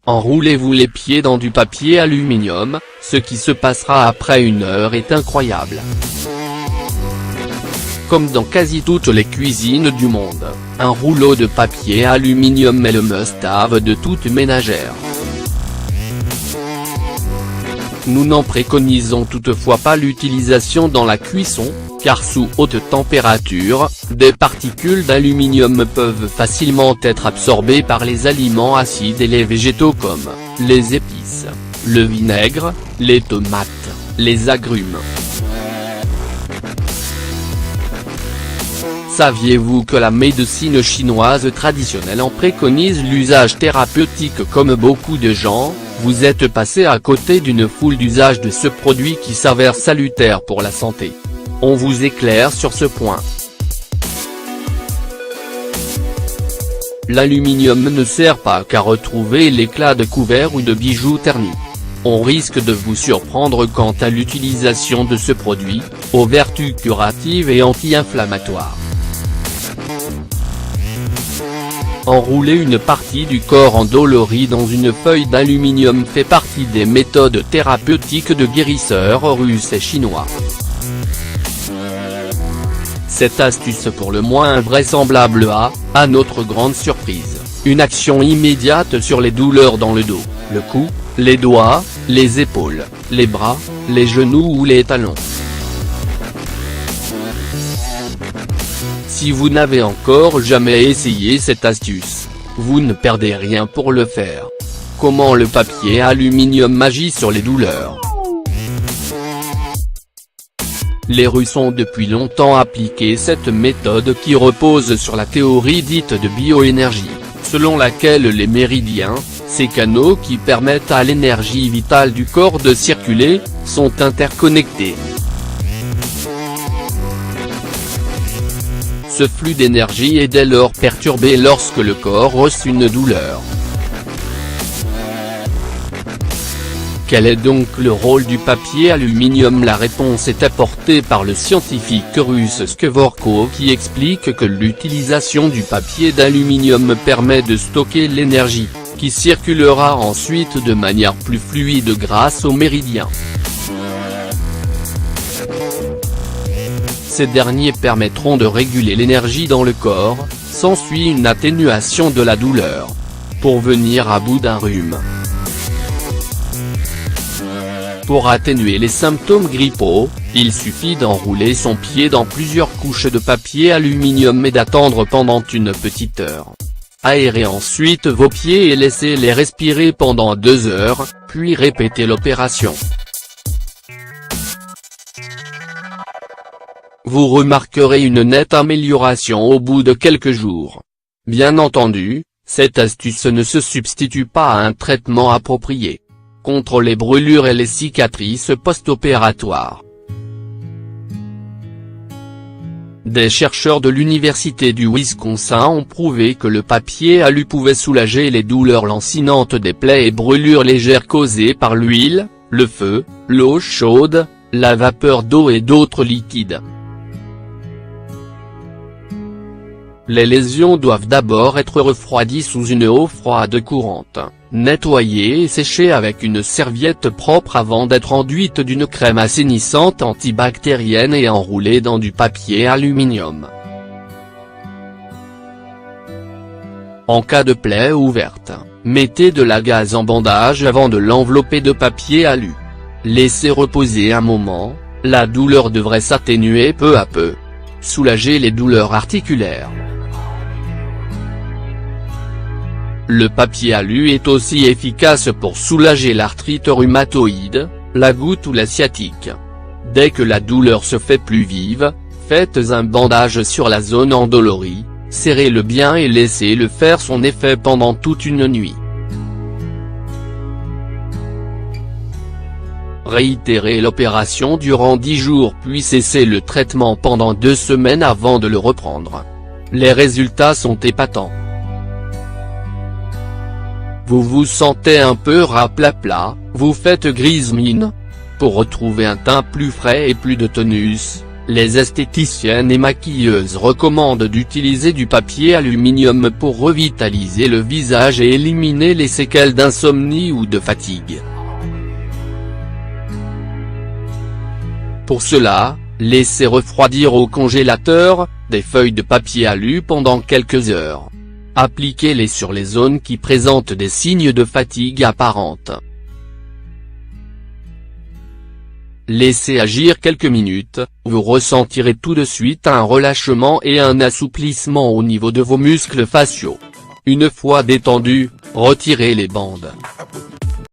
Enroulez-vous les pieds dans du papier aluminium, ce qui se passera après 1 heure est incroyable. Comme dans quasi toutes les cuisines du monde, un rouleau de papier aluminium est le must-have de toute ménagère. Nous n'en préconisons toutefois pas l'utilisation dans la cuisson, car sous haute température, des particules d'aluminium peuvent facilement être absorbées par les aliments acides et les végétaux comme les épices, le vinaigre, les tomates, les agrumes. Saviez-vous que la médecine chinoise traditionnelle en préconise l'usage thérapeutique? Comme beaucoup de gens, vous êtes passé à côté d'une foule d'usages de ce produit qui s'avère salutaire pour la santé. On vous éclaire sur ce point. L'aluminium ne sert pas qu'à retrouver l'éclat de couverts ou de bijoux ternis. On risque de vous surprendre quant à l'utilisation de ce produit, aux vertus curatives et anti-inflammatoires. Enrouler une partie du corps endolori dans une feuille d'aluminium fait partie des méthodes thérapeutiques de guérisseurs russes et chinois. Cette astuce pour le moins invraisemblable a, à notre grande surprise, une action immédiate sur les douleurs dans le dos, le cou, les doigts, les épaules, les bras, les genoux ou les talons. Si vous n'avez encore jamais essayé cette astuce, vous ne perdez rien pour le faire. Comment le papier aluminium agit sur les douleurs? Les Russes ont depuis longtemps appliqué cette méthode qui repose sur la théorie dite de bioénergie, selon laquelle les méridiens, ces canaux qui permettent à l'énergie vitale du corps de circuler, sont interconnectés. Ce flux d'énergie est dès lors perturbé lorsque le corps ressent une douleur. Quel est donc le rôle du papier aluminium? La réponse est apportée par le scientifique russe Skvorkov qui explique que l'utilisation du papier d'aluminium permet de stocker l'énergie, qui circulera ensuite de manière plus fluide grâce aux méridiens. Ces derniers permettront de réguler l'énergie dans le corps, s'ensuit une atténuation de la douleur. Pour venir à bout d'un rhume. Pour atténuer les symptômes grippaux, il suffit d'enrouler son pied dans plusieurs couches de papier aluminium et d'attendre pendant une petite heure. Aérez ensuite vos pieds et laissez-les respirer pendant 2 heures, puis répétez l'opération. Vous remarquerez une nette amélioration au bout de quelques jours. Bien entendu, cette astuce ne se substitue pas à un traitement approprié contre les brûlures et les cicatrices post-opératoires. Des chercheurs de l'université du Wisconsin ont prouvé que le papier alu pouvait soulager les douleurs lancinantes des plaies et brûlures légères causées par l'huile, le feu, l'eau chaude, la vapeur d'eau et d'autres liquides. Les lésions doivent d'abord être refroidies sous une eau froide courante, nettoyées et séchées avec une serviette propre avant d'être enduites d'une crème assainissante antibactérienne et enroulées dans du papier aluminium. En cas de plaie ouverte, mettez de la gaze en bandage avant de l'envelopper de papier alu. Laissez reposer un moment, la douleur devrait s'atténuer peu à peu. Soulagez les douleurs articulaires. Le papier alu est aussi efficace pour soulager l'arthrite rhumatoïde, la goutte ou la sciatique. Dès que la douleur se fait plus vive, faites un bandage sur la zone endolorie, serrez-le bien et laissez-le faire son effet pendant toute une nuit. Réitérez l'opération durant 10 jours puis cessez le traitement pendant 2 semaines avant de le reprendre. Les résultats sont épatants. Vous vous sentez un peu raplapla, vous faites grise mine? Pour retrouver un teint plus frais et plus de tonus, Les esthéticiennes et maquilleuses recommandent d'utiliser du papier aluminium pour revitaliser le visage et éliminer les séquelles d'insomnie ou de fatigue. Pour cela, laissez refroidir au congélateur des feuilles de papier alu pendant quelques heures. Appliquez-les sur les zones qui présentent des signes de fatigue apparente. Laissez agir quelques minutes, vous ressentirez tout de suite un relâchement et un assouplissement au niveau de vos muscles faciaux. Une fois détendus, retirez les bandes.